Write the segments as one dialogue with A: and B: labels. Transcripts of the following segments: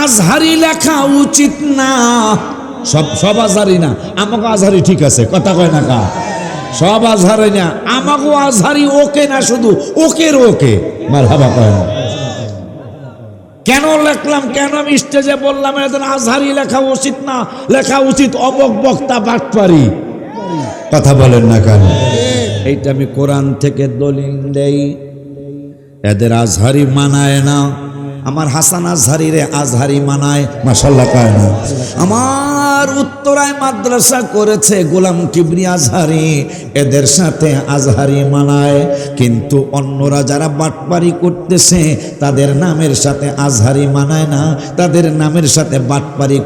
A: আজহারি লেখা উচিত না। সব আজহারি না, আমাকে আজহারি ঠিক আছে, কথা কয় না কা, সব আজহারি না, আমাকে আজহারি ওকে না, শুধু ওকের ওকে মারহাবা কয় না। কেন লিখলাম, কেন আমি স্টেজে বললাম এদের আজহারি লেখা উচিত না, লেখা উচিত অবক বক্তা বাটপারি, কথা বলেন না কেন? এইটা আমি কোরআন থেকে দলিল দেই। এদের আজহারি মানায় না, আমার হাসান আজহারি রে আজহারি মানায়, মাশাআল্লাহ কয় না। আমার উত্তরায় মাদ্রাসা করেছে গোলাম কিবরি আজহারি, এদের সাথে আজহারি মানায়। কিন্তু অন্যরা যারা বাটপারি করতেছে তাদের নামের সাথে আজহারি মানায় না, তাদের নামের সাথে বাটপারি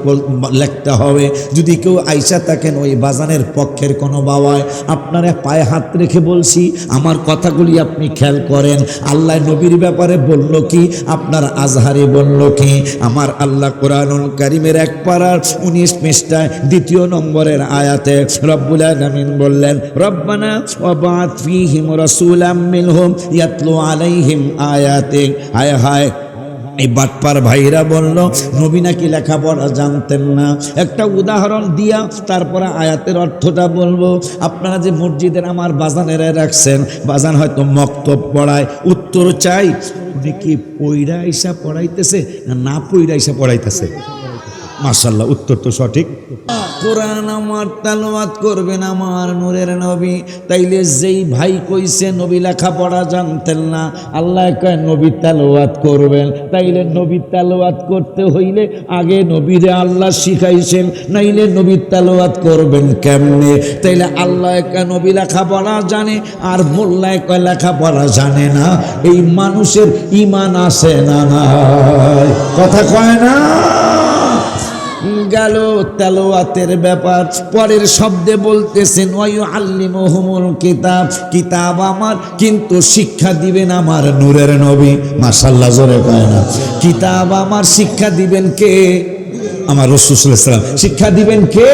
A: লিখতে হবে। যদি কেউ আইসা থাকেন ওই বাজানের পক্ষের কোনো বাবায়, আপনারা পায়ে হাত রেখে বলছি, আমার কথাগুলি আপনি খেয়াল করেন। আল্লাহ নবীর ব্যাপারে বলল কি, আপনার আজহারি বলল কি? আমার আল্লাহ কোরআনুল কারীমের 1 পারার 19 পৃষ্ঠায় 2 নম্বরের আয়াতে রব্বুল আলামিন বললেন, রব্বানা ওয়াবা'আথ ফীহিম রাসূলাম মিনহুম ইয়াতলু আলাইহিম আয়াতিক। হায় হায়, এই বাটপার ভাইরা বলল নবী নাকি লেখাপড়া জানতেন না। একটা উদাহরণ দিয়া তারপরে আয়াতের অর্থটা বলবো। আপনারা যে মসজিদের আমার বাজানেরা রাখছেন, বাজান হয়তো মক্তব পড়ায়, উত্তর চাই উনি কি পইরা আইসা পড়াইতেছে না পইরা আইসা পড়াইতেছে? মাশাআল্লাহ, উত্তর তো সঠিক। কোরআন আমার তেলাওয়াত করবেন আমার নূরের নবী। তাইলে যেই ভাই কইছে নবী লেখাপড়া জানতেন না, আল্লাহ কয় নবী তেলাওয়াত করবেন। তাইলে নবী তেলাওয়াত করতে হইলে আগে নবীরে আল্লাহ শিখাইছেন, নাইলে নবী তেলাওয়াত করবেন কেমনে? তাইলে আল্লাহ কয় নবী লেখাপড়া জানে, আর মোল্লা কয় লেখাপড়া জানে না। এই মানুষের ঈমান আছে না নাই? কথা কয় না। গেল তেলাওয়াতের ব্যাপার। পরের শব্দে বলতেছেন ওয়ায়ুআল্লিমুহুমুল কিতাব, কিতাব আমার, কিন্তু শিক্ষা দিবেন আমার নূরের নবী। মাশাআল্লাহ, জোরে কয় না। কিতাব আমার, শিক্ষা দিবেন কে? আমার রাসূল সাল্লাল্লাহু আলাইহি ওয়াসাল্লাম। শিক্ষা দিবেন কে?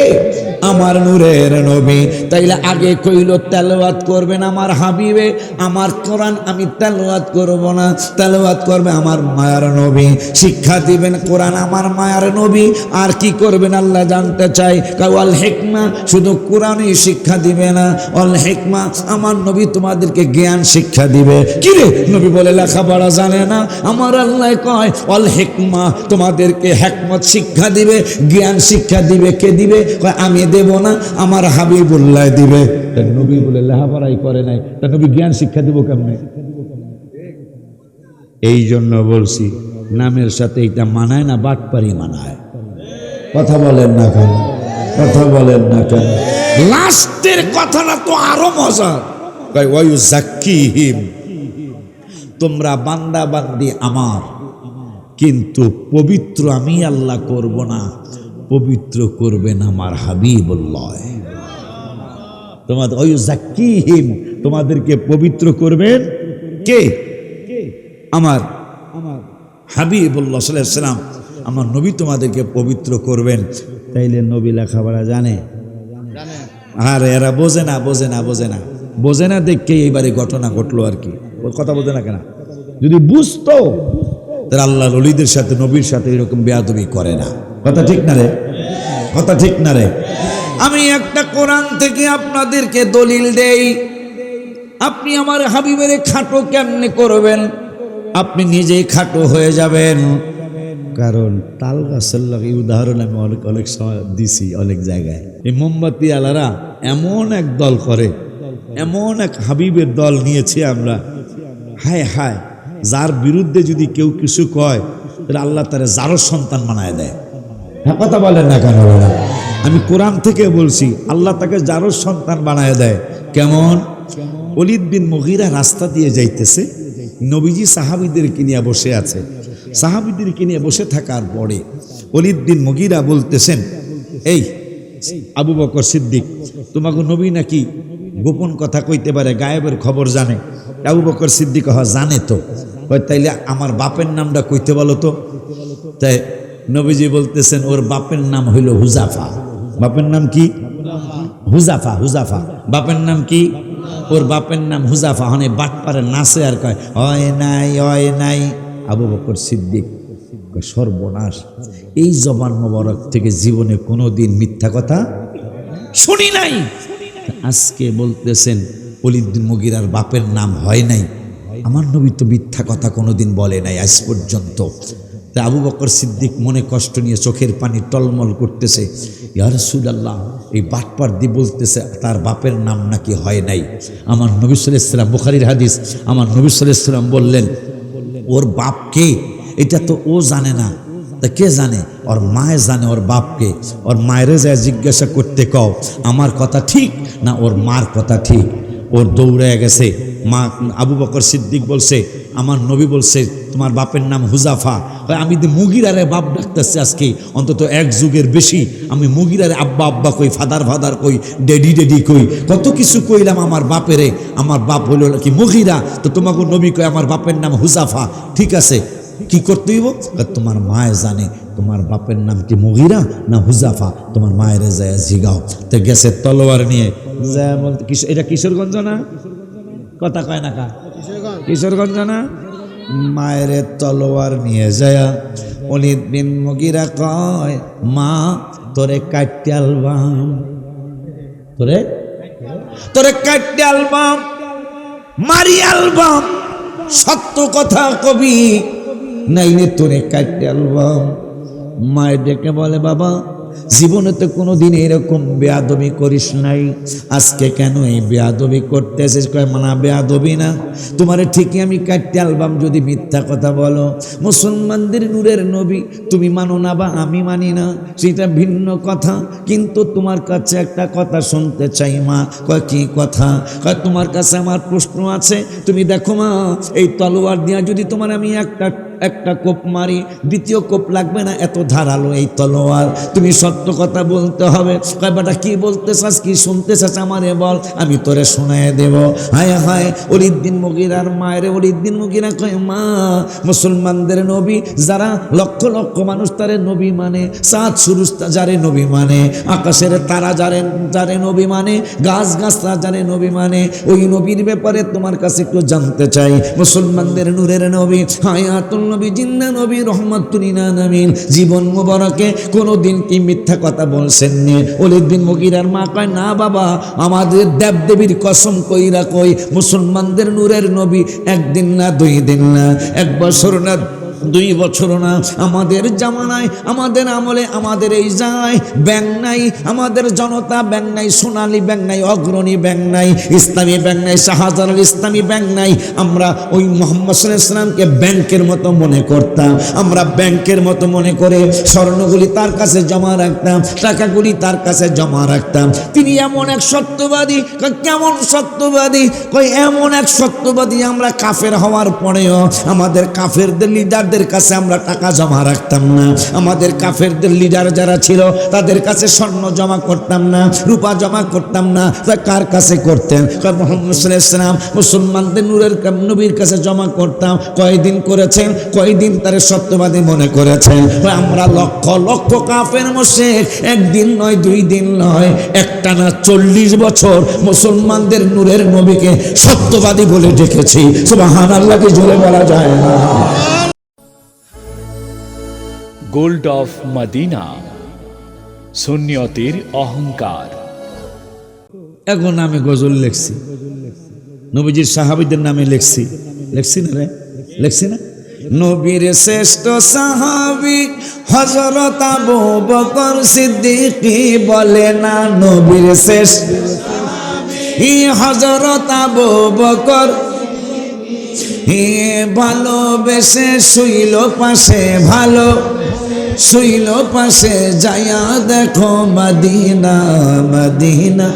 A: আমার নূরের নবী। তাইলে আগে কইল তেলাওয়াত করবেন আমার হাবিবে, আমার কোরআন আমি তেলাওয়াত করব না, তেলাওয়াত করবে আমার মায়ার নবী। শিক্ষা দিবেন কোরআন আমার মায়ার নবী। আর কি করবেন আল্লাহ জানতে চাই, ওয়াল হিকমা, শুধু কোরআনই শিক্ষা দিবে না, ওয়াল হিকমা, আমার নবী তোমাদেরকে জ্ঞান শিক্ষা দিবে। কি রে, নবী বলে লেখাপড়া জানে না? আমার আল্লাহ কয় ওয়াল হিকমা, তোমাদেরকে হিকমত শিক্ষা দিবে, জ্ঞান শিক্ষা দিবে। কে দিবে? কয় আমি দেব না, আমার হাবিবুল্লাহ দিবে। নবী বলে লেখাপড়াই করে নাই, তা নবী জ্ঞান শিক্ষা দিব কেমনে? এই জন্য বলছি নামের সাথে এটা মানায় না, বাটপারি মানায়। কথা বলেন না কেন? কথা বলেন না কেন? লাস্টের কথাটা তো আরো মজা। কয় ওয়ায়ুযাক্কিহিম, তোমরা বান্দা বান্দি আমার, কিন্তু পবিত্র আমি আল্লাহ করব না, পবিত্র করবেন আমার হাবিবুল্লাহ। তোমাদের ওয়ায়ুযাক্কিহিম, তোমাদেরকে পবিত্র করবেন কে? আমার হাবিবুল্লাহ সাল্লাল্লাহু আলাইহি ওয়াসাল্লাম, আমার নবী তোমাদেরকে পবিত্র করবেন। তাইলে নবী লেখাপড়া জানে? আর এরা বোঝে না, বোঝে না, বোঝে না, বোঝে না দেখে এইবারে ঘটনা ঘটলো আর কি। ওর কথা বোঝে না কেন? যদি বুঝতো তাহলে আল্লাহর ওলিদের সাথে নবীর সাথে এরকম বেয়াদবি করে না। কথা ঠিক না রে? কথা ঠিক না রে? আমি একটা কোরআন থেকে আপনাদেরকে দলিল দেই। আপনি আমার হাবিবের খাটো কেমনে করবেন? আপনি নিজেই খাটো হয়ে যাবেন। কারণ তাল গাছের লাগে উদাহরণ আমি অনেক সময় দিছি অনেক জায়গায়। এই মোমবাতি আলারা এমন এক দল করে, এমন এক হাবিবের দল নিয়েছি আমরা, হায় হায়, যার বিরুদ্ধে যদি কেউ কিছু কয় তাহলে আল্লাহ তারে যারও সন্তান বানায় দেয়। হ্যাঁ, কথা বলেন না কেন? আমি কোরআন থেকে বলছি, আল্লাহ তাকে যারও সন্তান বানায় দেয়। কেমন? ওলীদ বিন মুগীরা রাস্তা দিয়ে যাইতেছে, নবীজি সাহাবীদেরকে নিয়ে বসে আছে। সাহাবীদেরকে নিয়ে বসে থাকার পরে ওলীদ বিন মুগীরা বলতেছেন, এই আবু বকর সিদ্দিক, তোমাকে নবী নাকি গোপন কথা কইতে পারে, গায়েবের খবর জানে? আবু বকর সিদ্দিক জানে তো। তাইলে আমার বাপের নামটা কইতে বলো তো। তাই নবীজি বলতেছেন ওর বাপের নাম হইল হুজাফা। বাপের নাম কি? হুজাফা। হুজাফা বাপের নাম কি? ওর বাপের নাম হুজাফা। হনে বাটপারে নাচে আর কয় হয় নাই, হয় নাই। আবু বকর সিদ্দিক সর্বনাশ, এই জবান মোবারক থেকে জীবনে কোনোদিন মিথ্যা কথা শুনি নাই। আজকে বলতেছেন ওলীদ বিন মুগীরার বাপের নাম হয় নাই। আমার নবী তো মিথ্যা কথা কোনোদিন বলে নাই আজ পর্যন্ত। আবু বকর সিদ্দিক মনে কষ্ট নিয়ে চোখের পানি টলমল করতেছে, ইয়া রাসূলুল্লাহ, এই বাটপার দিয়ে বলতেছে তার বাপের নাম নাকি হয় নাই। আমার নবী সাল্লাল্লাহু আলাইহি ওয়াসাল্লাম, বুখারীর হাদিস, আমার নবী সাল্লাল্লাহু আলাইহি ওয়াসাল্লাম বললেন, ওর বাপ কে এটা তো ও জানে না, তা কে জানে? ওর মায়ে জানে ওর বাপকে। ওর মায়েরে যায় জিজ্ঞাসা করতে কও আমার কথা ঠিক না ওর মার কথা ঠিক। ওর দৌড়ে গেছে মা। আবু বকর সিদ্দিক বলছে, আমার নবী বলছে তোমার বাপের নাম হুজাফা। আমি মুগিরারে বাপ ডাকতেছি আজকে অন্তত এক যুগের বেশি। আমি মুগিরারে আব্বা আব্বা কই, ফাদার ফাদার কই, ডেডি ডেডি কই, কত কিছু কইলাম আমার বাপেরে। আমার বাপ হইল কি মুগিরা, তো তোমাকে নবী কই আমার বাপের নাম হুজাফা। ঠিক আছে, কি করতে হইব? তোমার মায়ে জানে তোমার বাপের নাম কি মুগিরা না হুজাফা, তোমার মায়ের যায় জিগাও। তো গেছে তলোয়ার নিয়ে, বলতে এটা কিশোরগঞ্জ না? কথা কয় না কা? কিশোরগঞ্জ না? মায়ের তলোয়ার নিয়ে যায় ওলীদ বিন মুগীরা কয়, মা তোরে কাটতে আলবাম, তোরে কাটতে আলবাম, মারি আলবাম, সত্য কথা কবি নাইলে তোরে কাটতে আলবাম। মায়ের ডেকে বলে, বাবা জীবনে তো কোনোদিন এরকম বেয়াদবি করিস নাই, আজকে কেন এই বেয়াদবি করতেছিস? কয় মানা বেয়াদবি না, তোমারে ঠিকই আমি কাটতে আলবাম যদি মিথ্যা কথা বলো। মুসলমানদের নূরের নবী তুমি মানো না বা আমি মানি না সেটা ভিন্ন কথা, কিন্তু তোমার কাছে একটা কথা শুনতে চাই মা। কয় কি কথা? কয় তোমার কাছে আমার প্রশ্ন আছে। তুমি দেখো মা, এই তলোয়ার দিয়া যদি তোমার আমি একটা কোপ মারি, দ্বিতীয় কোপ লাগবে না, এত ধারালো এই তলোয়ার। তুমি সত্য কথা বলতে হবে। কয় বেটা কি বলতে চাস, কি শুনতে চাস আমারে বল, আমি তোরে শোনায় দেব। হায় হায়, ওলীদ বিন মুগীরার মায়ের ওলীদ বিন মুগীরা কয়, মা মুসলমানদের নবী যারা লক্ষ লক্ষ মানুষ তারে নবী মানে, চাঁদ সুরুজ যারে নবী মানে, আকাশের তারা যারে নবী মানে, গাছ গাছরা যারে নবী মানে, ওই নবীর ব্যাপারে তোমার কাছে একটু জানতে চাই। মুসলমানদের নূরের নবী, হায়াতুল নবী, জিন্দা নবী, রহমাতুল আলামিন, জীবন মোবারকে কোনোদিন কি মিথ্যা কথা বলছেন নি? ওলীদ বিন মুগীরার মা কয়, না বাবা, আমাদের দেবদেবীর কসম কইরা কই, মুসলমানদের নূরের নবী একদিন না, 2 দিন না, 1 বছর না, 2 বছর না, আমাদের জামানায়, আমাদের আমলে, আমাদের এই যায় ব্যাংক নাই, আমাদের জনতা ব্যাংক নাই, সোনালী ব্যাংক নাই, অগ্রণী ব্যাংক নাই, ইসলামী ব্যাংক নাই, শাহজালাল ইসলামী ব্যাংক নাই। আমরা ওই মুহাম্মদ সাল্লাল্লাহু আলাইহি ওয়াসাল্লামকে ব্যাংকের মতো মনে করতাম। আমরা ব্যাংকের মতো মনে করে স্বর্ণগুলি তার কাছে জমা রাখতাম, টাকাগুলি তার কাছে জমা রাখতাম। তিনি এমন এক সত্যবাদী। কেমন সত্যবাদী? কই এমন এক সত্যবাদী, আমরা কাফের হওয়ার পরেও আমাদের কাফেরদের লিডার কাছে আমরা টাকা জমা রাখতাম না। আমাদের কাফেরদের লিডার যারা ছিল তাদের কাছে স্বর্ণ জমা করতাম না, রূপা জমা করতাম না। কার কাছে করতেন? মুহাম্মদ সাল্লাল্লাহু আলাইহি ওয়াসাল্লাম মুসলমানদের নূরের নবীর কাছে জমা করতাম। কয়দিন করেছেন? কয়দিন তারে সত্যবাদী মনে করেছেন? আমরা লক্ষ লক্ষ কাফের মুশরিক, 1 দিন নয়, 2 দিন নয়, একটানা 40 বছর মুসলমানদের নূরের নবীকে সত্যবাদী বলে ডেকেছি। সুবহানাল্লাহ, কি জোরে বলা যায় না?
B: গোল্ড অফ মদিনা, সুন্নিয়তের অহংকার।
A: এখন আমি গজল লিখছি, নবীজির সাহাবীদের নামে লিখছি না রে, লিখছি না? নবীর শ্রেষ্ঠ সাহাবী হযরত আবু বকর সিদ্দিক বলে না, নবীর শ্রেষ্ঠ সাহাবী হযরত আবু বকর, ভালোবেসে শুইল পাশে, ভালো শুইল পাশে, যায়া দেখো মদিনা, মদিনা,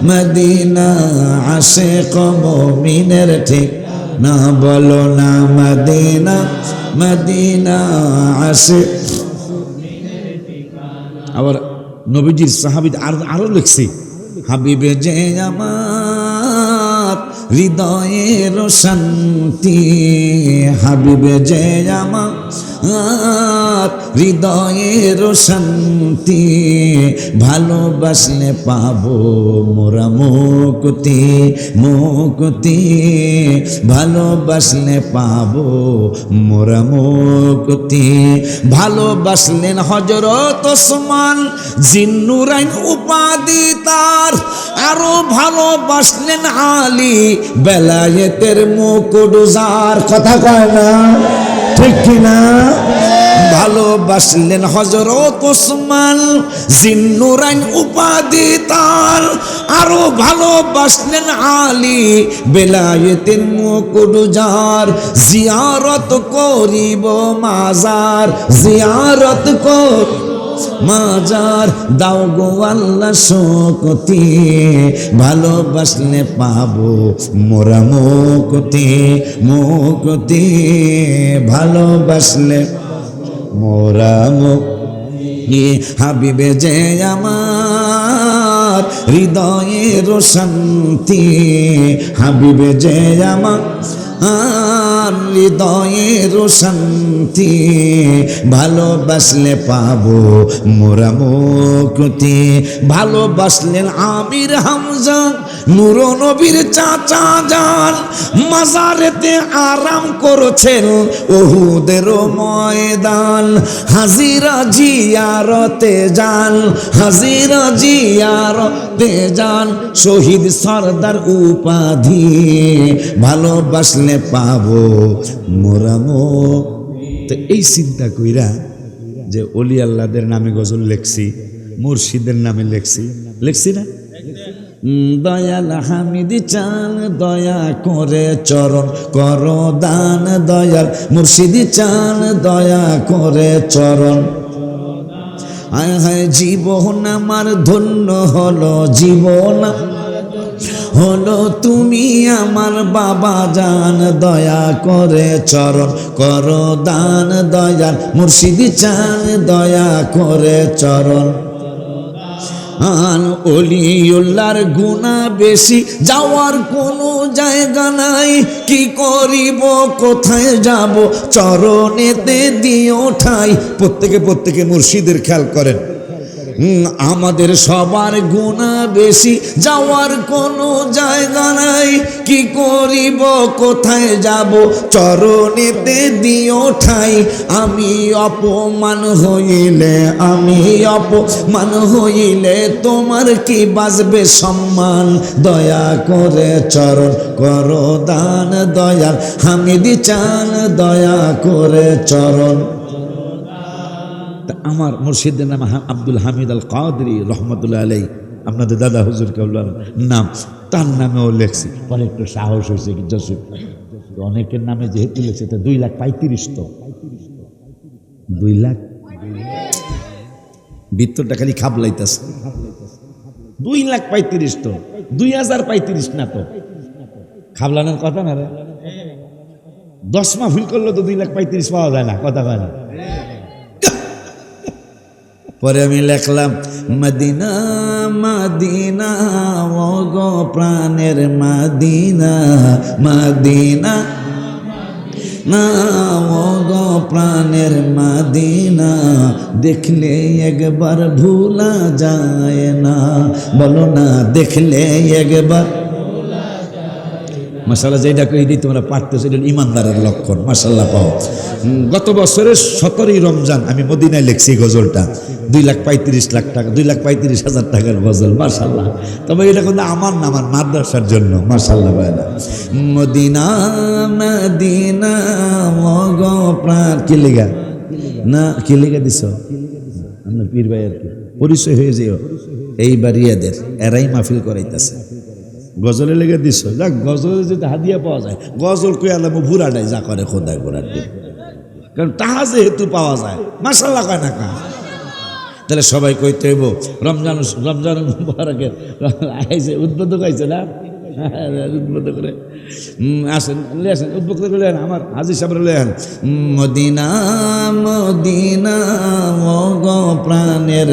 A: মদিনা, আশিক মুমিনের ঠিক না, বলো না মদিনা, মদিনা, আশিক। আবার নবীজির সাহাবী আরো লিখছি, হাবিবে যে আমার হৃদয়ের শান্তি, হাবিবে যে আমার হৃদয়ের শান্তি, ভালোবাসলে পাবো মোরা মুক্তি, মুক্তি ভালোবাসলে পাবো মোরা মুক্তি। ভালোবাসলেন হযরত ওসমান জিন্নুরাইন উপাধি তার, আরো ভালোবাসলেন আলী বেলায়েতের মুকুট যার। কথা কয় না ঠিক কিনা? ভালোবাসলেন হযরত ওসমান জিন্নুরাইন উপাধি তার, আরো ভালোবাসলেন আলী বেলায়েতের মুকুট যার। জিয়ারত করিব মাজার, জিয়ারত কর মাজার, দাও গো আল্লাহ শক্তি, ভালোবাসলে পাবো মোরা মুক্তি, মুক্তি ভালোবাসলে মোরা মুক্তি। হাবিবে যে আমার হৃদয়ের শান্তি, হাবিবে যে আমার হৃদয়ের শান্তি, ভালোবাসলে পাবো মোরা মুক্তি। ভালোবাসলেন আমির হামজা নূর নবীর চাচা যান, মাজারেতে আরাম করছেন উহুদের ময়দান। হাজিরা জিয়ারতে যান, হাজিরা জিয়ারতে যান, শহীদ সরদার উপাধি, ভালোবাসলে পাবো মোরা মুক্তি। তো এই চিন্তা কইরা যে ওলি আল্লাহদের নামে গজল লেখছি, মুর্শিদের নামে লেখছি, লেখছি না? দয়াল হামিদ চান দয়া করে চরণ করো দান, দয়াল মুর্শিদ চান দয়া করে চরণ। আয় হায় জীবন আমার ধন্য হলো, জীবন হলো তুমি আমার বাবা জান, দয়া করে চরণ করো দান, দয়াল মুর্শিদ চান দয়া করে চরণ। ওলিউল্লাহর গুনাহ বেশি, যাওয়ার কোনো জায়গা নাই, কি করিব কোথায় যাব, চরণেতে দিও ঠাই। প্রত্যেকে মুর্শিদের খেয়াল করেন। আমাদের সবার গুনাহ বেশি, যাওয়ার কোনো জায়গা নাই, কি করিব কোথায় যাব, চরণেতে দিও ঠাই। আমি অপমান হইলে, আমি অপমান হইলে তোমার কি বাজবে সম্মান, দয়া করে চরণ করো দান, দয়াল হামিদ চান দয়া করে চরণ। আমার মুর্শিদের নাম আব্দুল হামিদ আল কাদরি রহমতুল্লাহ আলাই, আপনাদের দাদা হুজুর কেবলার নাম, তার নামেও লেখছি। পরে একটু সাহস হয়েছে যশোর, অনেকের নামে যেহেতু লেখছে তো 2,35,000, তো 2 লাখ ভিতরটা খালি খাবলাইতেছে। 2,35,000 তো 2,035 না, তো খাবলানোর কথা না রে। 10 মাহফিল করলে তো 2,35,000 পাওয়া যায় না, কথা হয় না। পরে আমি লেখলাম মদিনা মদিনা ও গো প্রাণের মদিনা, মদিনা না ও গো প্রাণের মদিনা, দেখলে একবার ভুলা যায় না, বলো না দেখলে একবার। মাশাআল্লাহ, যেটা কই দিই তোমরা পারতেছো, এটা ইমানদারের লক্ষণ। মাশাআল্লাহ পাও। গত বছরের 17ই রমজান আমি মদিনায় লিখছি গজলটা, 2,35,000 টাকা, 2,35,000 টাকার গজল। মাশাআল্লাহ। তবে এটা কিন্তু আমার না, আমার মাদ্রাসার জন্য। মাশাআল্লাহ ভাইরা। মদিনা মদিনা ও গো প্রাণ, কি লেখা না, কি লেখা দিছ আপনার পীর ভাই, আর কি পরিচয় হয়ে যেও। এইবার ইয়াদের এরাই মাহফিল করাইতেছে, গজলে লেগে দিস। যাক, গজলে যদি হাদিয়া পাওয়া যায়, গজল কই আলাম ভুরাটাই যা করে খোদায় ঘোরার দিন, কারণ তাহা যেহেতু পাওয়া যায়। মাশাআল্লাহ কয় না কা? তাহলে সবাই কইতে হইব রমজান মুবারকের উদ্বোধক আইছে না, উদ্বোধক করে আসেন, আসেন উদ্বোধক করে আমার হাজি সাহেব লেন। মদিনা মদিনা ও গো প্রাণের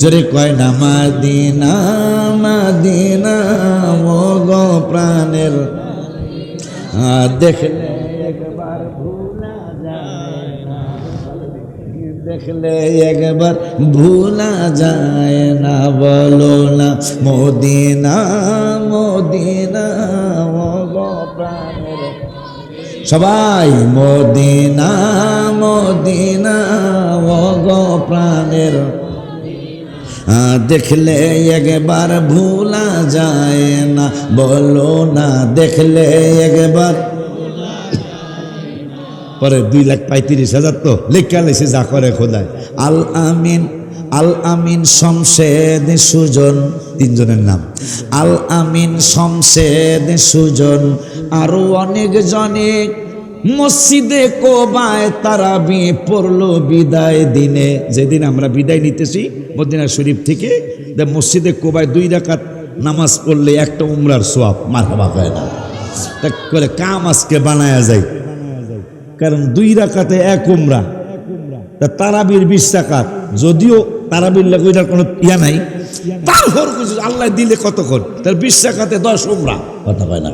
A: জোরে কয় না, মদিনা মদিনা ও গো প্রাণের, দেখলে একবার ভুলা যায় না। দেখলে একবার ভুলা যায় না, বলো না মদিনা মদিনা ও গো প্রাণের। সবাই মদিনা মদিনা ও গো প্রাণের, দেখলে একবার ভুলা যায় না, বলো না দেখলে একবার। পরে 2,35,000 তো লেখা লেছে যা করে খোদায়। আল আমিন, আল আমিন শমশেদ সুজন, তিনজনের নাম। আল আমিন শমশেদ সুজন আরো অনেক জনে মসজিদে কোবায় তারাবি পড়লো বিদায় দিনে। যেদিন আমরা বিদায় নিতেছি মদিনা শরীফ থেকে, মসজিদে কোবায় 2 রাকাত নামাজ পড়লে একটা উমরার সোয়াব। মারহাবা কয় না, তা করে কাম আজকে বানায়া যায়, কারণ 2 রাকাতে 1 উমরা। তা তারাবির 20 রাকাত, যদিও তারাবির লাগে ওইটার কোনো ইয়া নাই, তারপর আল্লাহ দিলে কতক্ষণ, তার 20 রাকাতে 10 উমরা। কথা কয় না,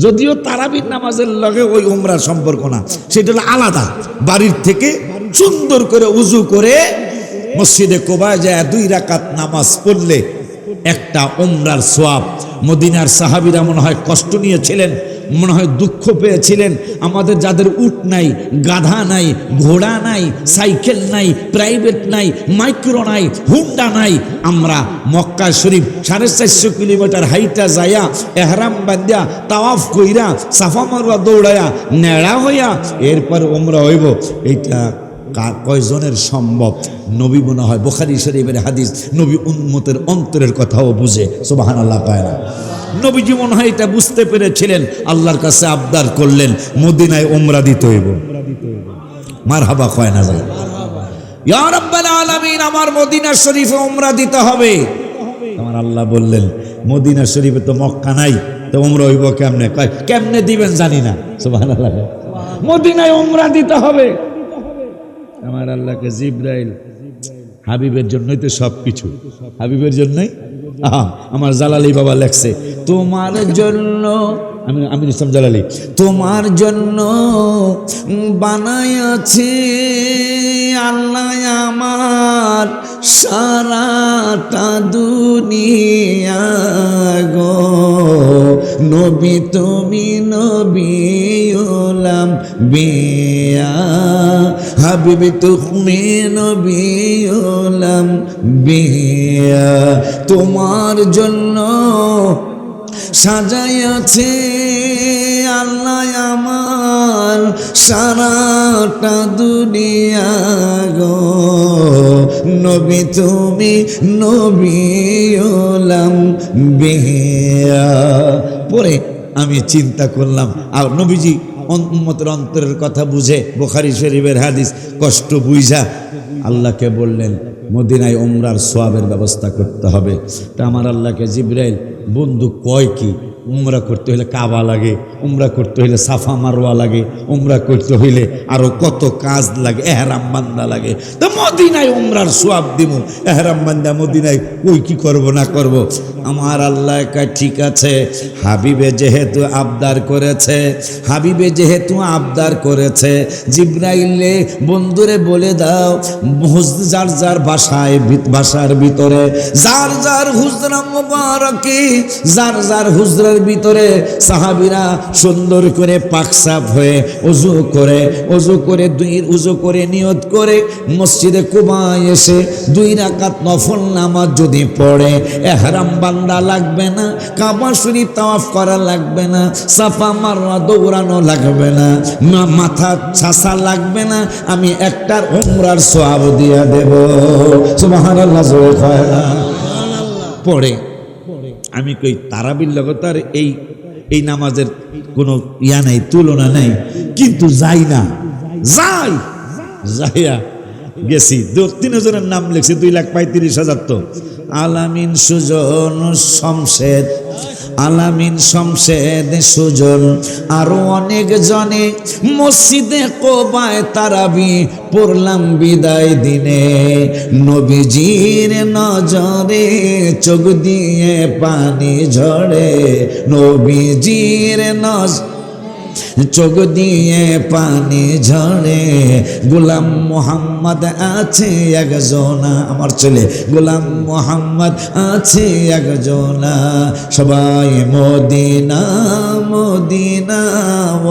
A: যদিও তারাবির নামাজের লগে ওই উমরার সম্পর্ক না, সেটা হলো আলাদা। বাড়ির থেকে সুন্দর করে উজু করে মসজিদে কোবায় যায় 2 রাকাত নামাজ পড়লে একটা উমরার সোয়াব। মদিনার সাহাবীরা মনে হয় কষ্ট নিয়েছিলেন, মনে হয় দুঃখ পেয়েছিলেন। আমাদের যাদের উট নাই, গাধা নাই, ঘোড়া নাই, সাইকেল নাই, প্রাইভেট নাই, মাইক্রো নাই, হুন্ডা নাই, আমরা মক্কা শরীফ 450 কিলোমিটার হাইটা যাইয়া এহরাম বান্ধিয়া তাওয়াফ কইরা সাফা মারওয়া দৌড়াইয়া নেড়া হইয়া এরপর উমরা হইব। এইটা কয়জনের সম্ভব? নবী মনে হয় বুখারী শরীফের হাদিস, নবী উম্মতের অন্তরের কথাও বুঝে। সুবহানাল্লাহ কয় না? নবীজি মনে হয় এটা বুঝতে পেরেছিলেন, আল্লাহর কাছে আবদার করলেন মদিনায় উমরা দিতে হইব। মারহাবা কয় না যায়? ইয়া রাব্বাল আলামিন, আমার মদিনা শরীফে উমরা দিতে হবে। আমার আল্লাহ বললেন মদিনা শরীফে তো মক্কা নাই, তো উমরা হইব কেমনে? কয় কেমনে দিবেন জানি না। সুবহানাল্লাহ, মদিনায় উমরা দিতে হবে। আমার আল্লাহকে জিবরাইল, হাবিবের জন্যই তো সব কিছু, হাবিবের জন্যই। আমার জালালি বাবা লেখছে তোমার জন্য, আমি ইসলাম জালালি, তোমার জন্য বানাইয়াছে আল্লাহ আমার সারাটা দুনিয়া গো। নবী তুমি নবী ওলাম বিয়া, হাবিবি তুমি নবী ওলাম বিয়া। তোমার জন্য সাজাইয়াছে আল্লাহ আমার সারাটা দুনিয়া গো। নবী তুমি নবী ওলাম বিয়া। পরে আমি চিন্তা করলাম, আর নবীজি উম্মতের অন্তরের কথা বুঝে বুখারী শরীফের হাদিস কষ্ট বুঝা আল্লাহকে বললেন মদিনায় উমরার সোয়াবের ব্যবস্থা করতে হবে। তা আমার আল্লাহকে জিবরাইল বন্ধু কয় কি, উমরা করতে হইলে কাবা লাগে, উমরা করতে হইলে সাফা মারওয়া লাগে, উমরা করতে হইলে আরো কত কাজ লাগে, এহরাম বান্দা লাগে। তো মদিনায় উমরার সোয়াব দিব, এহরাম বান্দা মদিনায় কই কি করব না করব। আমার আল্লাহ কয় ঠিক আছে, হাবিবে যেহেতু আবদার করেছে, হাবিবে যেহেতু আবদার করেছে, জিবরাইলে বন্ধুরে বলে দাও যার যার বাসার ভিতরে, যার যার হুজরা মুবারকে, যার যার হুজরার ভিতরে সাহাবীরা সুন্দর করে পাকসাফ হয়ে ওযু করে উযু করে নিয়ত করে মসজিদে কুবায় এসে 2 রাকাত নফল নামাজ যদি পড়ে, ইহরাম বান্দা লাগবে না, কাবা শরীফ তাওয়াফ করা লাগবে না, সাফা মারওয়া দৌড়ানো লাগবে না, মাথা ছাসা লাগবে না, আমি একটার উমরার সওয়াব দিয়া দেব। সুবহানাল্লাহ জোরে কয় না? পড়ে আমি কই তারাবির লগতার এই নামাজের কোনো ইয়া নাই, তুলনা নাই, কিন্তু যাই না, যাইয়া গেছি। 2-3 জনের নাম লিখছি, 2,35,000 তো। আলামিন সুজন শমশেদ, আলামিন শমশেদ সুজন আরো অনেক জনে মসজিদে কোবায় তারাবি পড়লাম বিদায় দিনে। নবীজির নজরে চোখ দিয়ে পানি ঝরে, নবীজির চোখ দিয়ে পানি ঝরে। গোলাম মোহাম্মদ আছে একজনা, আমার ছেলে গোলাম মোহাম্মদ আছে একজনা। সবাই মদিনা মদিনা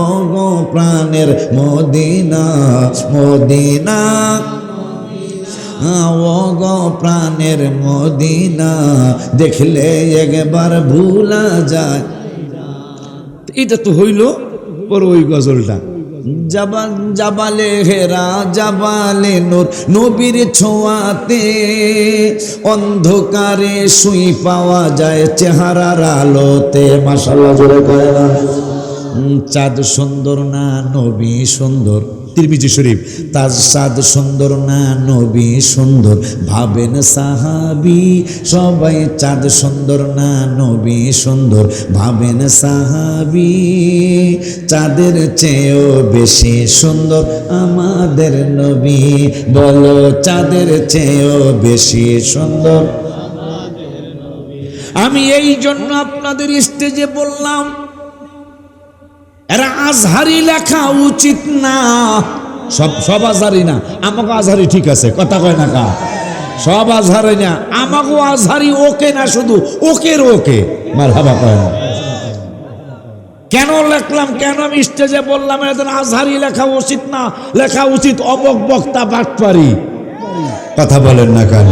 A: ও গো প্রাণের মদিনা মদিনা ও গো প্রাণের মদিনা, দেখলে একবার ভুলা যায়। এটা তো হইল পর ওই গজলটা, জাবালে হেরা জাবালে নূর, নবীর ছোঁয়াতে অন্ধকারে শুই পাওয়া যায় চেহারার আলোতে। মাশাআল্লাহ জোরে কয় না? চাঁদ সুন্দর না নবী সুন্দর, তিরমিজি শরীফ। তাজ চাঁদ সুন্দর না নবী সুন্দর, ভাবেন সাহাবী সবাই। চাঁদ সুন্দর না নবী সুন্দর, ভাবেন সাহাবী। চাঁদের চেয়েও বেশি সুন্দর আমাদের নবী, বলো চাঁদের চেয়েও বেশি সুন্দর। আমি এই জন্য আপনাদের স্টেজে বললাম, এরা আজহারি লেখা উচিত না। সব আজহারি না, আমাকে আজহারি ঠিক আছে, কথা কয় না কা? সব আজহারি না, আমাকে আজহারি ওকে না, শুধু ওকের ওকে। মারহাবা কয় না? কেন লেখলাম, কেন আমি স্টেজে বললাম এদের আজহারি লেখা উচিত না, লেখা উচিত অবক বক্তা বাটপারি। কথা বলেন না কেন?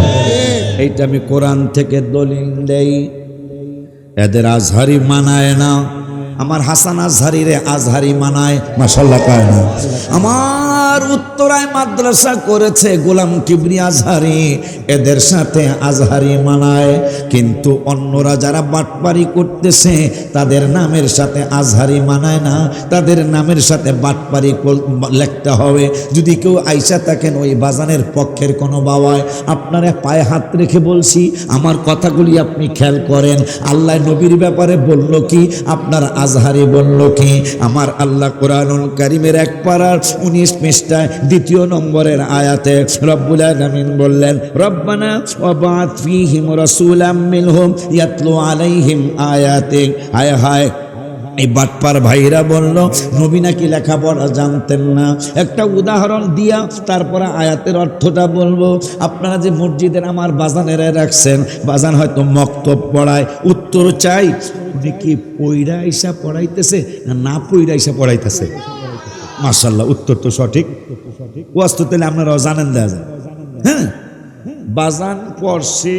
A: এইটা আমি কোরআন থেকে দলিল দেই। এদের আজহারি মানায় না, আমার হাসান আজহারি রে আজহারি মানায়। মাশাআল্লাহ কয় না? আমার উত্তরায় মাদ্রাসা করেছে গোলাম কিবরি আজহারি, এদের সাথে আজহারি মানায়। কিন্তু অন্যরা যারা বাটপারি করতেছে তাদের নামের সাথে আজহারি মানায় না, তাদের নামের সাথে বাটপারি লিখতে হবে। যদি কেউ আইসা থাকেন ওই বাজানের পক্ষের কোনো বাবায়, আপনারা পায়ে হাত রেখে বলছি, আমার কথাগুলি আপনি খেয়াল করেন। আল্লাহ নবীর ব্যাপারে বলল কি, আপনার আজহারি বলল কি? আমার আল্লাহ কোরআনুল কারীমের 1 পারার 19 পৃষ্ঠায় 2 নম্বরের আয়াতে রব্বুল আলামিন বললেন, রব্বানা ওয়াবা'আথ ফীহিম রাসূলাম মিনহুম ইয়াতলু আলাইহিম আয়াতিক। হায় হায়, এই বাটপার ভাইরা বলল নবী নাকি লেখাপড়া জানতেন না। একটা উদাহরণ দিয়া তারপরে আয়াতের অর্থটা বলবো। আপনারা যে মসজিদের আমার বাজানেরা রাখছেন, বাজান হয়তো মক্তব পড়ায়, উত্তর চাই উনি কি পইরা ইসা পড়াইতেছে না পইরা ইসা পড়াইতেছে? মাশাআল্লাহ, উত্তর তো সঠিক। ওয়াজ তো তাহলে আপনারাও জানেন, দেয়া যায়। হ্যাঁ, বাজান পড়ছে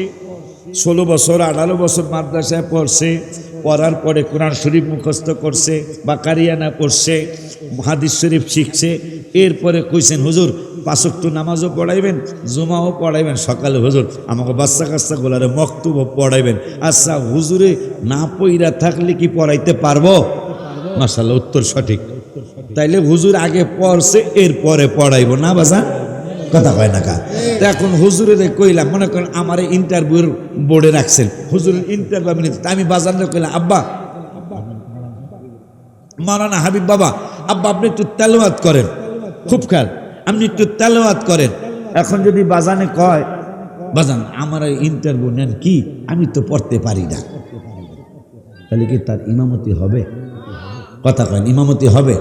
A: 16 বছর 18 বছর মাদ্রাসায় পড়ছে, পড়ার পরে কোরআন শরীফ মুখস্থ করছে, বাকারিয়ানা পড়ছে, হাদিস শরীফ শিখছে। এরপরে কইছেন হুজুর 5 ওয়াক্ত নামাজও পড়াইবেন, জুমাও পড়াইবেন, সকালে হুজুর আমাকে বাচ্চা কাচ্চা গোলারে মক্তবও পড়াইবেন। আচ্ছা হুজুরে না পইরা থাকলে কি পড়াইতে পারবো? মাশাআল্লাহ, উত্তর সঠিক। তাইলে হুজুর আগে পড়ছে, এরপরে পড়াইবো না বাজা? কথা কয় না কা? তো এখন হুজুরে কইলাম, মনে করেন আমার ইন্টারভিউর বোর্ডে রাখছেন, হুজুরের ইন্টারভিউ আমি নিতে, আমি বাজারে কইলাম, আব্বা মাওলানা হাবিব বাবা, আব্বা আপনি একটু তেলাওয়াত করেন, খুব খেয়াল, আপনি একটু তেলাওয়াত করেন। এখন যদি বাজানে কয়, বাজান আমার ইন্টারভিউ নেন কি, আমি তো পড়তে পারি না, তাহলে কি তার ইমামতি হবে? কথা কয়, ইমামতি হবে?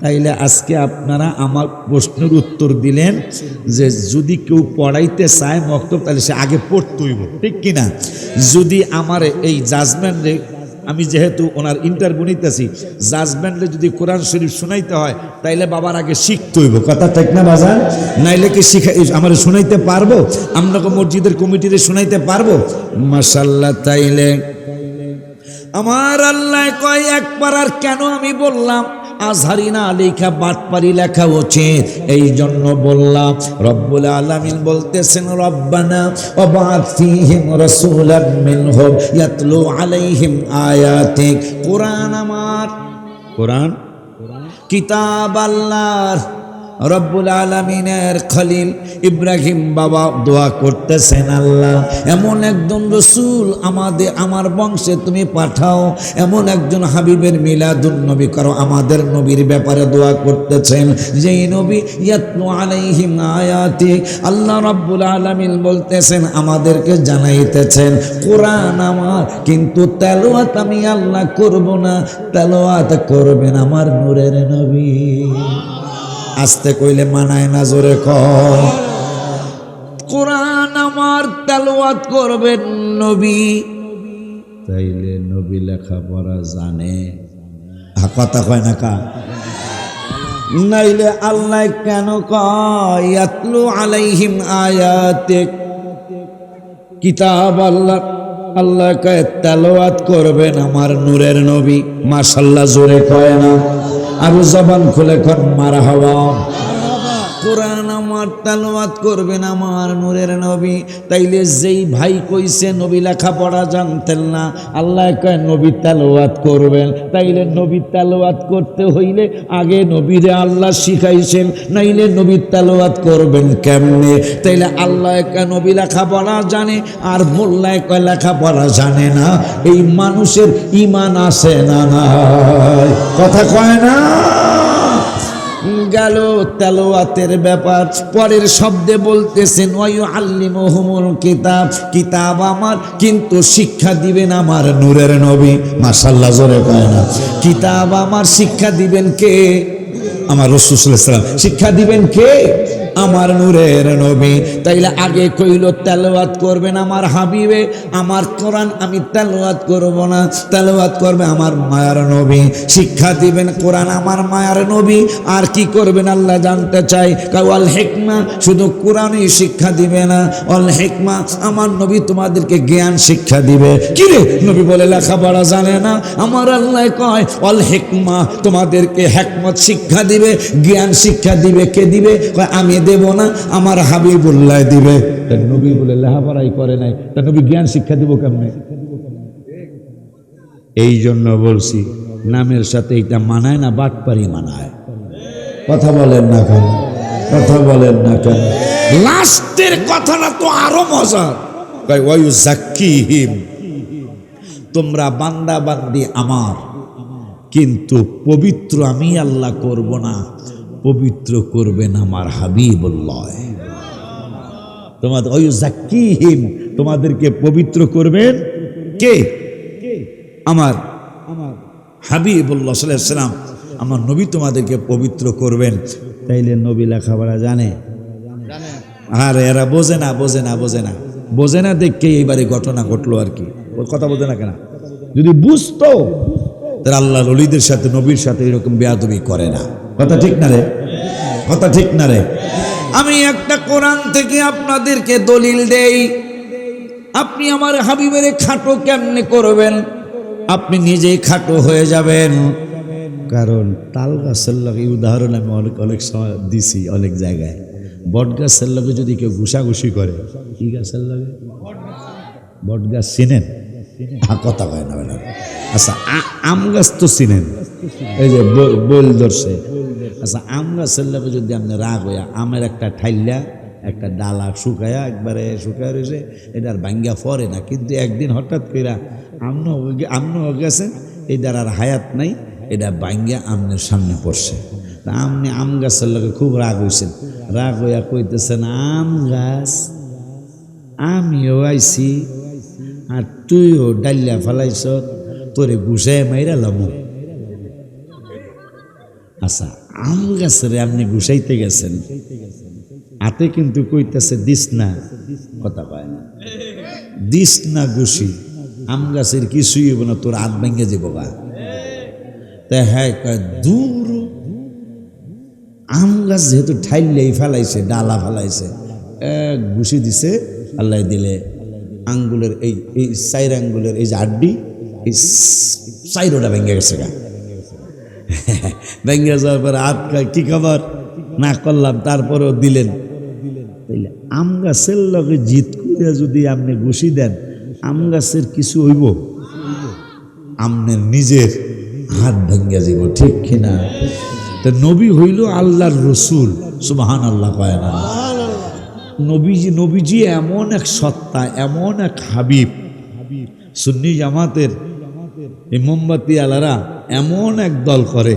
A: তাইলে আজকে আপনারা আমার প্রশ্নের উত্তর দিলেন যে যদি কেউ পড়াইতে চায় মক্তব, তাহলে সে আগে পড়তে হইব, ঠিক কিনা? যদি আমার এই জাজমেন্টে, আমি যেহেতু ওনার ইন্টারভিউ নিতেছি, জাজমেন্টে যদি কোরআন শরীফ শোনাইতে হয় তাইলে বাবার আগে শিখতে হইব। কথা ঠিক না বাজান? নাইলে কি আমার শোনাইতে পারবো? আপনাকে মসজিদের কমিটিতে শোনাইতে পারবো? মাশাআল্লাহ। তাইলে আমার আল্লাহ কয় 1 পারার কেন আমি বললাম আজহারি না লেখা বাটপারি লেখা উচিত, এই জন্য বললাম। রব্বুল আলামিন বলতেছেন, রব্বানা ওয়াবা'আথ ফীহিম রাসূলাম মিনহুম ইয়াতলু আলাইহিম আয়াতিক। কোরআন আমার, কোরআন কিতাব আল্লাহর, রব্বুল আলামিনের খলিল ইব্রাহিম বাবা দোয়া করতেছেন, আল্লাহ এমন একজন রসুল আমার বংশে তুমি পাঠাও, এমন একজন হাবিবের মিলাদুন নবী করো। আমাদের নবীর ব্যাপারে দোয়া করতেছেন, যেই নবী ইয়াতলু আলাইহিম আয়াতি, আল্লাহ রব্বুল আলামিন বলতেছেন আমাদেরকে জানাইতেছেন কোরআন আমার, কিন্তু তেলাওয়াত আমি আল্লাহ করব না, তেলাওয়াত করবেন আমার নূরের নবী। আস্তে কইলে মানায় না, জোরে কর। কোরআন আমার, তেলাওয়াত করবেন নবী। তাইলে নবী লেখাপড়া জানে, কথা কয় না কা? নাইলে আল্লাহ কেন কয় ইয়াতলু আলাইহিম আয়াতিক, কিতাব আল্লাহ কয় তেলাওয়াত করবেন আমার নূরের নবী। মাশাআল্লাহ, জোরে কয় না? আর জবান খুলে কর মারহাবা। কোরআন আমার, তেলাওয়াত করবেন আমার নূরের নবী। তাইলে যেই ভাই কইছে নবী লেখাপড়া জানতেন না, আল্লাহ কয় নবী তেলাওয়াত করবেন। তাইলে নবী তেলাওয়াত করতে হইলে আগে নবীরে আল্লাহ শিখাইছেন, নাইলে নবী তেলাওয়াত করবেন কেমনে? তাইলে আল্লাহ কয় নবী লেখাপড়া জানে, আর মোল্লায় কয় লেখাপড়া জানে না। এই মানুষের ঈমান আছে না নাই? কথা কয় না? গেল তেলাওয়াতের ব্যাপার। পরের শব্দে বলতেছেন ওয়ায়ুআল্লিমুহুমুল কিতাব, কিতাব আমার, কিন্তু শিক্ষা দিবেন আমার নূরের নবী। মাশাআল্লাহ, জোরে কয় না? কিতাব আমার, শিক্ষা দিবেন কে? আমার রাসূল সাল্লাল্লাহু আলাইহি ওয়াসাল্লাম। শিক্ষা দিবেন কে? আমার নূরের নবী। তাইলে আগে কইল তেলাওয়াত করবেন আমার হাবিবে, আমার কোরআন আমি তেলাওয়াত করব না, তেলাওয়াত করবে আমার মায়ার নবী। শিক্ষা দিবেন কোরআন আমার মায়ার নবী। আর কি করবেন আল্লাহ জানতে চাই, ওয়াল হিকমা, শুধু কোরআনই শিক্ষা দিবে না, ওয়াল হিকমা আমার নবী তোমাদেরকে জ্ঞান শিক্ষা দিবে। কি রে, নবী বলে লেখাপড়া জানে না? আমার আল্লাহ কয় ওয়াল হিকমা, তোমাদেরকে হিকমত শিক্ষা দিবে, জ্ঞান শিক্ষা দিবে। কে দিবে? কয় আমি দেব না, আমার হাবিবুল্লাহ দিবে। নবী বলে লেখাপড়াই করে নাই, তা নবী জ্ঞান শিক্ষা দিব কেমনে? এই জন্য বলছি নামের সাথে এটা মানায় না, বাটপারি মানায়। কথা বলেন না কেন? কথা বলেন না কেন? লাস্টের কথাটা তো আরো মজা। কয় ওয়ায়ুযাক্কিহিম, তোমরা বান্দা বান্দি আমার, কিন্তু পবিত্র আমি আল্লাহ করব না, পবিত্র করবেন আমার হাবিবুল্লাহ। তোমাদের ওয়ায়ুযাক্কিহিম, তোমাদেরকে পবিত্র করবেন কে? আমার হাবিবুল্লাহ সাল্লাল্লাহু আলাইহি ওয়াসাল্লাম, আমার নবী তোমাদেরকে পবিত্র করবেন। তাইলে নবী লেখাপড়া জানে? আর এরা বোঝে না, বোঝে না, বোঝে না, বোঝে না দেখে এইবারে ঘটনা ঘটলো আর কি। কথা বোঝে না কেন? যদি বুঝতো তাহলে আল্লাহর ওলিদের সাথে নবীর সাথে এরকম বেয়াদবি করে না। কথা ঠিক না রে? কথা ঠিক না রে? আমি একটা কোরআন থেকে আপনাদেরকে দলিল দেই। আপনি আমার হাবিবের খাটো কেমনে করবেন? আপনি নিজেই খাটো হয়ে যাবেন। কারণ তাল গাছের লগে, উদাহরণ আমি অনেক সময় দিছি অনেক জায়গায়, বট গাছের লগে যদি কেউ ঘুষাঘুষি করে, কি গাছের লগে? বট গাছ চিনেন? কথা কয় না। আচ্ছা, আম গাছ তো চিনেন, এই যে বইল ধরছে। আচ্ছা, আম গাছের লগে যদি আপনি রাগ হইয়া আমের একটা ঠাইলা, একটা ডালা শুকায়া, একবারে শুকায় রয়েছে, এটার ভাঙ্গা পরে না, কিন্তু একদিন হঠাৎ করে আমনও গেছে, এটার আর হায়াত নাই, এটা ভাঙ্গা আমনের সামনে পড়ছে। তা আমনি আম গাছের লগে খুব রাগ হয়েছেন, রাগ হইয়া কইতেছেন, আম গাছ আমিও আইছি আর তুইও ডালিয়া ফেলাইছ, তোরে ঘুষায় মাইরালাম। আচ্ছা, আম গাছের আপনি ঘুষাইতে গেছেন, হাতে কিন্তু কইতেছে দিস না। কথা কয় না? দিস না ঘুষি, আম গাছের কিছুই হইব না, তোর হাত ভেঙে যাব গা। তা হ্যাঁ, দূর আম গাছ যেহেতু ঠাইলেই ফেলাইছে, ডালা ফেলাইছে, এক ঘুষি দিছে, আল্লাহ দিলে আঙ্গুলের এই চাইর আঙ্গুলের এই যে হাড্ডি, এই চাইরোটা ভেঙে গেছে গা। ভেঙে যাওয়ার পরে হাত কি খাবার না করলাম, তারপরেও দিলেন। তাইলে আম গাছের লগে জিত করে যদি আপনি ঘুষি দেন, আম গাছের কিছু হইব? আমনের নিজের হাত ভেঙে যাব, ঠিক কিনা? তা নবী হইল আল্লাহর রসুল, সুবহানাল্লাহ কয় না। নবীজি এমন এক সত্তা, এমন এক হাবিব। সুন্নি জামাতের এই মোমবাতি আলারা এমন এক দল করে,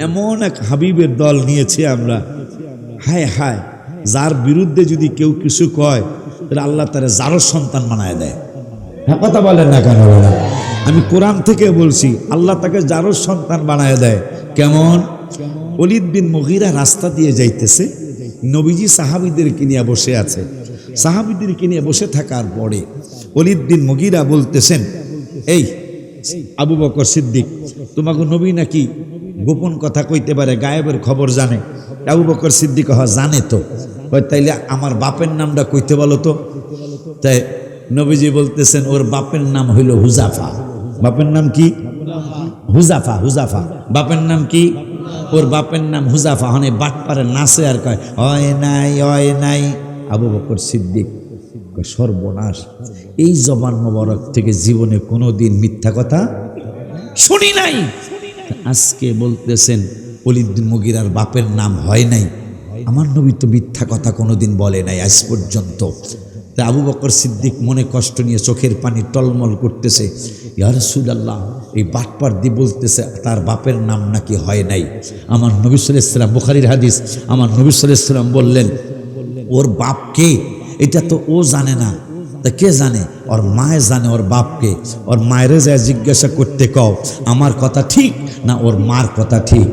A: এমন এক হাবিবের দল নিয়েছে আমরা। হায় হায়, যার বিরুদ্ধে যদি কেউ কিছু কয় তাহলে আল্লাহ তারা যারও সন্তান বানায় দেয়। হ্যাঁ, কথা বলেন না কেন? আমি কোরআন থেকে বলছি, আল্লাহ তাকে যারও সন্তান বানায় দেয়। কেমন? ওলীদ বিন মুগীরা রাস্তা দিয়ে যাইতেছে, নবীজি সাহাবীদেরকে নিয়ে বসে আছে। সাহাবীদেরকে নিয়ে বসে থাকার পরে ওলীদ বিন মুগীরা বলতেছেন, এই আবু বকর সিদ্দিক, তোমাকে নবী নাকি গোপন কথা কইতে পারে, গায়েবের খবর জানে? আবু বকর সিদ্দিক জানে তো। তাইলে আমার বাপের নামটা কইতে বলো তো। তাই নবীজি বলতেছেন, ওর বাপের নাম হইল হুজাফা। বাপের নাম কি? হুজাফা। হুজাফা বাপের নাম কি? ওর বাপের নাম হুজাফা। মানে বাটপারে নাচে আর কয় হয় নাই, হয় নাই। আবু বকর সিদ্দিক সর্বনাশ, এই জবান মোবারক থেকে জীবনে কোনোদিন মিথ্যা কথা শুনি নাই। আজকে বলতেছেন ওলীদ বিন মুগীরার বাপের নাম হয় নাই। আমার নবী তো মিথ্যা কথা কোনোদিন বলে নাই আজ পর্যন্ত। তা আবু বকর সিদ্দিক মনে কষ্ট নিয়ে চোখের পানি টলমল করতেছে, ইয়া রাসূলুল্লাহ, এই বাটপার দিয়ে বলতেছে তার বাপের নাম নাকি হয় নাই। আমার নবী সাল্লাল্লাহু আলাইহি ওয়াসাল্লাম, বুখারীর হাদিস, আমার নবী সাল্লাল্লাহু আলাইহি ওয়াসাল্লাম বললেন, ওর বাপ কে এটা তো ও জানে না, তা কে জানে? ওর মায়ে জানে ওর বাপকে। ওর মায়েরে যায় জিজ্ঞাসা করতে কও আমার কথা ঠিক না ওর মার কথা ঠিক।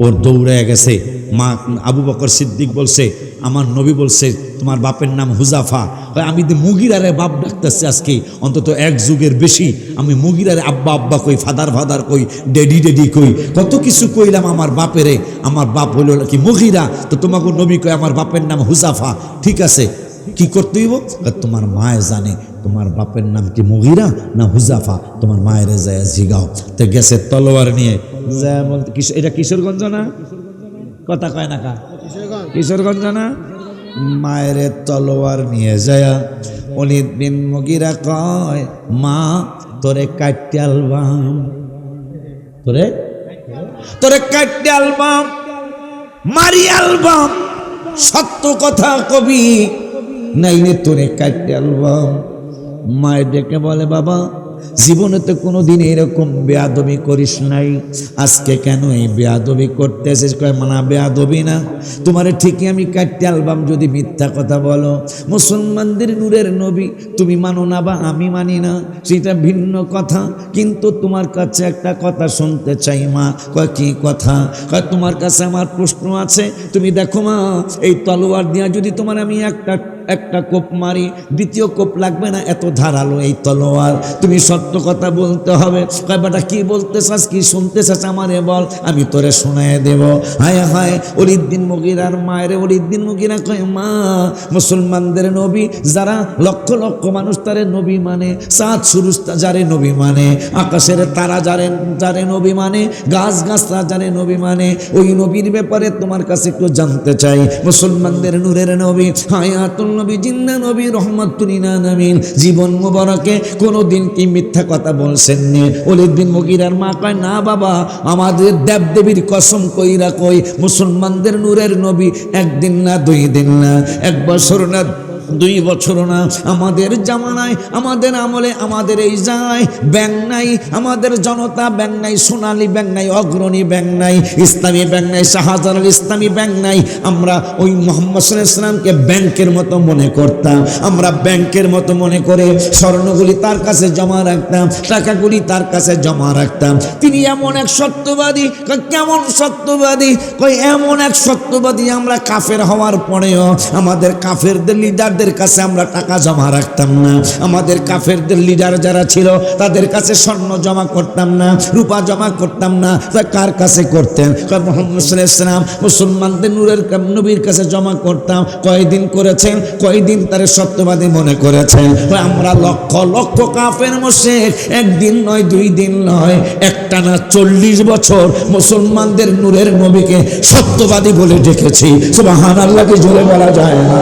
A: ওর দৌড়ে গেছে মা। আবু বকর সিদ্দিক বলছে, আমার নবী বলছে তোমার বাপের নাম হুজাফা। আমি মুগীরারে বাপ ডাকতেছি আজকে অন্তত এক যুগের বেশি। আমি মুগীরারে আব্বা আব্বা কই, ফাদার ফাদার কই, ডেডি ডেডি কই, কত কিছু কইলাম আমার বাপেরে। আমার বাপ হইল কি মুগীরা, তো তোমাকে নবী কই আমার বাপের নাম হুজাফা। ঠিক আছে, কি করতে হইব? তোমার মায়ে জানে তোমার বাপের নাম কি মুগীরা না হুজাফা, তোমার মায়ের যায় জিগাও। তো গেছে তলোয়ার নিয়ে, বলতে এটা কিশোরগঞ্জ না? কথা কয় না কা? কিশোরগঞ্জ না? মায়ের তলোয়ার নিয়ে যায় ওলীদ বিন মুগীরা কয়, মা তোরে কাটতে আলবাম, তোরে কাটতে আলবাম, মারি আলবাম, সত্য কথা কবি নাইলে তোরে কাটতে আলবাম। মায়ের ডেকে বলে, বাবা জীবনে তো কোনোদিন এরকম বেয়াদবি করিস নাই, আজকে কেন এই বেয়াদবি করতেছিস? কয় মানা বেয়াদবি না, তোমারে ঠিকই আমি কাটতে আলবাম যদি মিথ্যা কথা বলো। মুসলমানদের নূরের নবী তুমি মানো না বা আমি মানি না সেটা ভিন্ন কথা, কিন্তু তোমার কাছে একটা কথা শুনতে চাই মা। কয় কি কথা? কয় তোমার কাছে আমার প্রশ্ন আছে। তুমি দেখো মা, এই তলোয়ার দিয়া যদি তোমার আমি একটা কোপ মারি, দ্বিতীয় কোপ লাগবে না, এত ধারালো এই তলোয়ার। তুমি সত্য কথা বলতে হবে। কয় বেটা কি বলতে চাস, কি শুনতে চাস আমারে বল, আমি তোরে শোনায় দেব। হায় হায়, ওলীদ বিন মুগীরার মায়ের ওলীদ বিন মুগীরা কয়, মা মুসলমানদের নবী যারা লক্ষ লক্ষ মানুষ তারে নবী মানে, চাঁদ সূরজ যারে নবী মানে, আকাশের তারা যারে নবী মানে, গাছ গাছরা যারে নবী মানে, ওই নবীর ব্যাপারে তোমার কাছে একটু জানতে চাই। মুসলমানদের নূরের নবী, হায়াতুল নবী, জিন্দা নবী, রহমাতুল লিল আলামিন, জীবন মোবারকে কোনোদিন কি মিথ্যা কথা বলছেন নি? ওলীদ বিন মুগীরার মা কয়, না বাবা, আমাদের দেবদেবীর কসম কইরা কই, মুসলমানদের নূরের নবী একদিন না, 2 দিন না, 1 বছর না, 2 বছর না, আমাদের জামানায়, আমাদের আমলে, আমাদের এই যায় ব্যাংক নাই, আমাদের জনতা ব্যাংক নাই, সোনালী ব্যাংক নাই, অগ্রণী ব্যাংক নাই, ইসলামী ব্যাংক নাই, শাহজালাল ইসলামী ব্যাংক নাই। আমরা ওই মুহাম্মদ সাল্লাল্লাহু আলাইহি ওয়াসাল্লামকে ব্যাংকের মতো মনে করতাম। আমরা ব্যাংকের মতো মনে করে স্বর্ণগুলি তার কাছে জমা রাখতাম, টাকাগুলি তার কাছে জমা রাখতাম। তিনি এমন এক সত্যবাদী। কেমন সত্যবাদী? কই এমন এক সত্যবাদী, আমরা কাফের হওয়ার পরেও আমাদের কাফেরদের লিডার কাছে আমরা টাকা জমা রাখতাম না। আমাদের কাফেরদের লিডার যারা ছিল তাদের কাছে স্বর্ণ জমা করতাম না, রূপা জমা করতাম না। তা কার কাছে করতেন? মুহাম্মদ সাল্লাল্লাহু আলাইহি ওয়াসাল্লাম মুসলমানদের নূরের নবীর কাছে জমা করতাম। কয়দিন করেছেন? কয়দিন তারে সত্যবাদী মনে করেছেন? আমরা লক্ষ লক্ষ কাফের মুশরিক, একদিন নয়, 2 দিন নয়, একটানা 40 বছর মুসলমানদের নূরের নবীকে সত্যবাদী বলে ডেকেছি। সুবহানাল্লাহ কি জোরে বলা যায় না?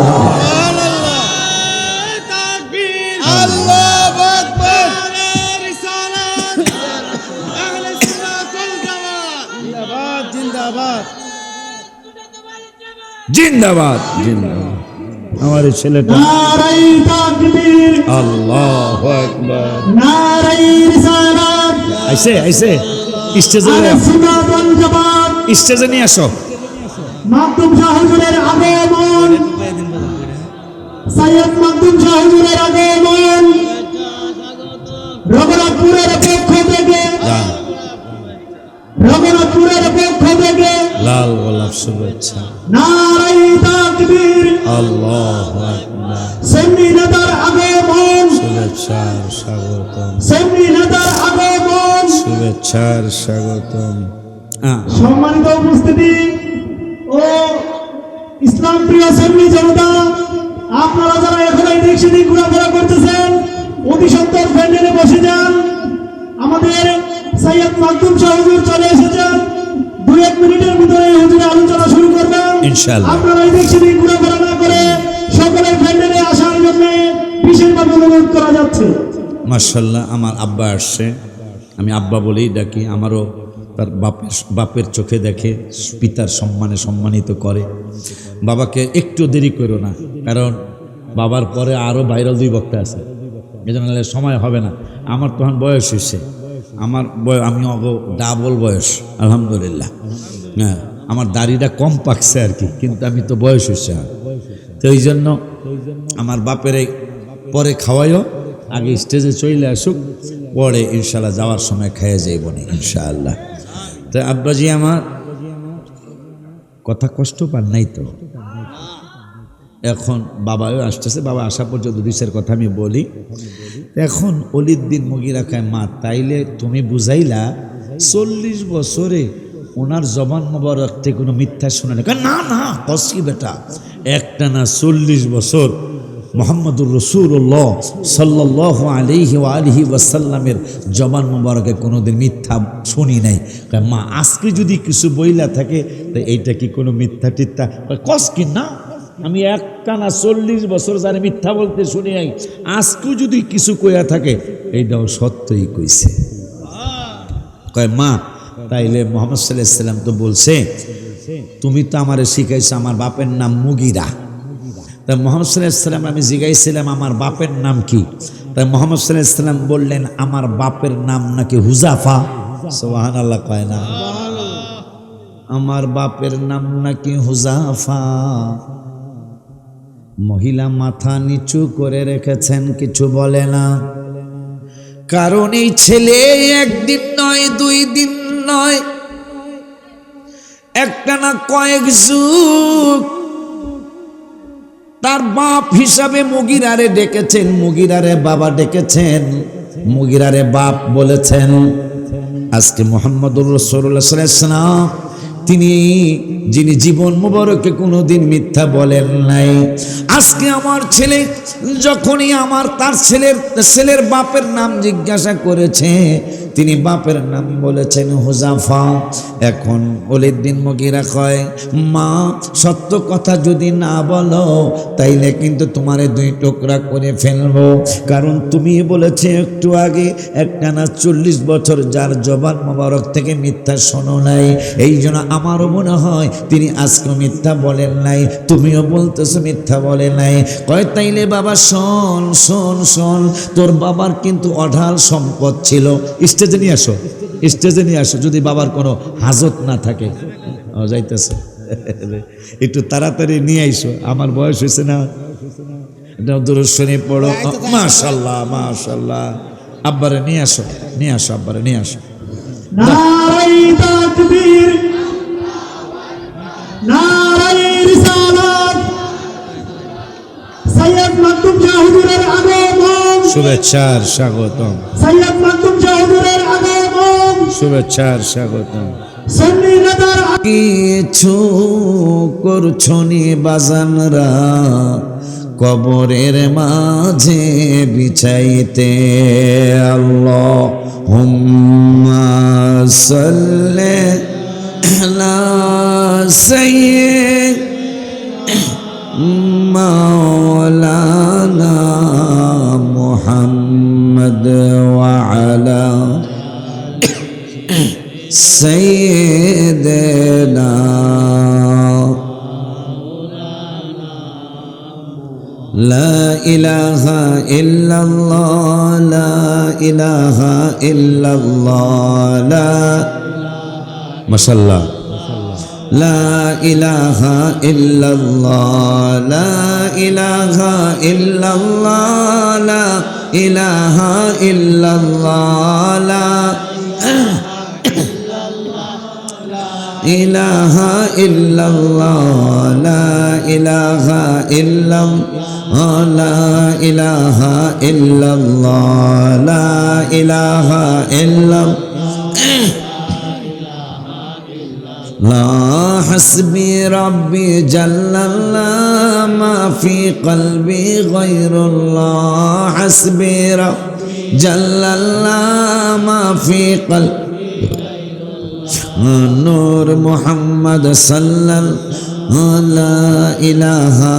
A: জিন্দাবাদ জিন্দাবাদ। আমার এই ছেলেটা
C: নারাই তাকবীর,
A: আল্লাহু আকবার।
C: নারাই রিসালাত,
A: আইসে স্টেজে
C: আহলে সুন্নাত ওয়াল জামাত,
A: স্টেজে নিয়ে আসো।
C: মাকদুম শাহ হুজুরের আগমন, সৈয়দ মাকদুম শাহ হুজুরের আগমন, রঘুনাথপুরের পক্ষ থেকে, রঘুনাথপুরের পক্ষ থেকে
A: লাল গোলাপ শুভেচ্ছা।
C: নারাই তাকবীর,
A: আল্লাহু আকবার।
C: সুন্নি নেতার আগমন,
A: শুভেচ্ছার স্বাগতম,
C: সুন্নি নেতার আগমন।
A: শুভেচ্ছার স্বাগতম।
C: সম্মানিত উপস্থিতি ও ইসলাম প্রিয় সুন্নি জনতা, আপনারা যারা এখন এদিক সেদিক ঘোরাফেরা করতেছেন অতি সত্বর প্যান্ডেলে বসে যান। আমাদের সৈয়দ মাকদুম শাহ হুজুর চলে এসেছেন, 2-1 মিনিটের ভিতরে হুজুরের আলোচনা শুরু করবেন
A: ইনশাআল্লাহ।
C: আপনারা এদিক সেদিক ঘোরাফেরা না করে সকলে প্যান্ডেলে আসার জন্য বিশেষভাবে অনুরোধ করা যাচ্ছে।
A: মাশাআল্লাহ, আমার আব্বা আসছে, আমি আব্বা বলেই ডাকি। আমারও তার বাপের চোখে দেখে, পিতার সম্মানে সম্মানিত করে। বাবাকে একটু দেরি করো না, কারণ বাবার পরে আরও ভাইরাল 2 বক্তা আছে, এজন্য সময় হবে না। আমার তখন বয়স হয়েছে, আমার আমি ডাবল বয়স আলহামদুলিল্লাহ। হ্যাঁ, আমার দাড়িটা কম পাকছে আর কি, কিন্তু আমি তো বয়স হয়েছে। তো এই জন্য আমার বাপের পরে খাওয়াইও, আগে স্টেজে চলে আসুক, পরে ইনশাল্লাহ যাওয়ার সময় খাইয়ে যাইব না ইনশাআল্লাহ। তো আব্বাজি আমার কথা কষ্ট পান নাই তো? এখন বাবাও আসতেছে, বাবা আসা পর্যন্ত 2-4 কথা আমি বলি। এখন অলিউদ্দিন মুগিরা কয়, মা তাইলে তুমি বুঝাইলা 40 বছরে ওনার জবান মোবারক থেকে কোনো মিথ্যা শোনা না? না না, কসি বেটা, একটা না 40 বছর মুহাম্মদুর রাসূলুল্লাহ সাল্লাল্লাহু আলাইহি ওয়া আলিহি ওয়াসাল্লামের জবান মোবারকে কোনোদিন মিথ্যা শুনি নাই। মা আজকে যদি কিছু বইলা থাকে তো এইটা কি কোনো মিথ্যা টিথ্যা? কস কি না, আমি একটানা 40 বছর যারা মিথ্যা বলতে শুনি নাই, আজকেও যদি কিছু কইয়া থাকে এইটাও সত্যই কইছে। কয় মা তাইলে মুহাম্মদ সাল্লাল্লাহু আলাইহি ওয়াসাল্লাম তো বলছে, তুমি তো আমারে শিখাইছো আমার বাপের নাম মুগিরা। তাই মুহাম্মদ সাল্লাল্লাহু আলাইহি ওয়াসাল্লাম আমি জিজ্ঞাসিলাম আমার বাপের নাম কি? তাই মুহাম্মদ সাল্লাল্লাহু আলাইহি ওয়াসাল্লাম বললেন আমার বাপের নাম নাকি হুজাফা। সুবহানাল্লাহ কয় না? আমার বাপের নাম নাকি হুজাফা। মহিলা মাথা নিচু করে রেখেছেন, কিছু বলে না, কারণ এই ছেলে একদিন নয় 2 দিন নয়, একটা না কয়েক যুগ তার বাপ হিসাবে মুগিরারে ডেকেছেন, মুগিরারে বাবা ডেকেছেন, মুগিরারে বাপ বলেছেন। আজকে মুহাম্মদুর রাসূলুল্লাহ সাল্লাল্লাহু আলাইহি ওয়াসাল্লাম তিনি যিনি জীবন মুবারকে কোনোদিন মিথ্যা বলেন নাই, আজকে আমার ছেলে যখনই তার ছেলের বাপের নাম জিজ্ঞাসা করেছে, তিনি বাপের নাম বলেছেন হুজাফা। এখন ওলিউদ্দিন মুগিরা কয়, মা সত্য কথা যদি না বলো তাইলে কিন্তু তোমারে 2 টুকরা করে ফেলবো, কারণ তুমি বলেছে একটু আগে একটানা 40 বছর যার জবান মোবারক থেকে মিথ্যা শোনো নাই, এই জন্য আমারও মনে হয় তিনি আজকে মিথ্যা বলেন নাই, তুমিও বলতেছো মিথ্যা বলে নাই। কয় তাইলে বাবা শোন শোন শোন, তোর বাবার কিন্তু অঢাল সম্পদ ছিল। স্টেজে নিয়ে আসো, স্টেজে নিয়ে আসো, যদি বাবার কোনো হাজত না থাকে। যাইতেছে, একটু তাড়াতাড়ি নিয়ে আইসো, আমার বয়স হয়েছে না। দুরূদ শরীফ পড়ো। মাশাআল্লাহ মাশাআল্লাহ। আব্বারে নিয়ে আসো, নিয়ে আসো, আব্বারে নিয়ে আসো।
C: নারাই তাকবীর, নারাই রিসালাত, সৈয়দ মাকদুম শাহ হুজুরের আগমন,
A: শুভেচ্ছার স্বাগতম,
C: সৈয়দ মাকদুম শাহ হুজুরের আগমন,
A: শুভেচ্ছার স্বাগতম।
C: সুন্নি নেতার
A: কিছু করছো নি বাজানরা কবরের মাঝে বিছাইতে, আল্লাহুম্মা সাল্লি আলা সাইয়্যিদ মাওলানা মুহাম্মদ ওয়া আলা সাইয়্যিদিনা লা ইলাহা ইল্লাল্লাহ লা ইলাহা ইল্লাল্লাহ মাশাআল্লাহ লা ইলাহা ইল্লাল্লাহ লা ইলাহা ইল্লাল্লাহ লা ইলাহা ইল্লাল্লাহ লা ইলাহা ইল্লাল্লাহ লা ইলাহা ইল্লাল্লাহ লা ইলাহা ইল্লাল্লাহ লা ইলাহা ইল্লাল্লাহ লা হাসবি রাব্বি জাল্লাল্লাহ মা ফি কলবি গায়রুল্লাহ হাসবি রাব্বি জাল্লাল্লাহ মা ফি কলবি নূর মুহাম্মদ সাল্লাল্লাহু লা ইলাহা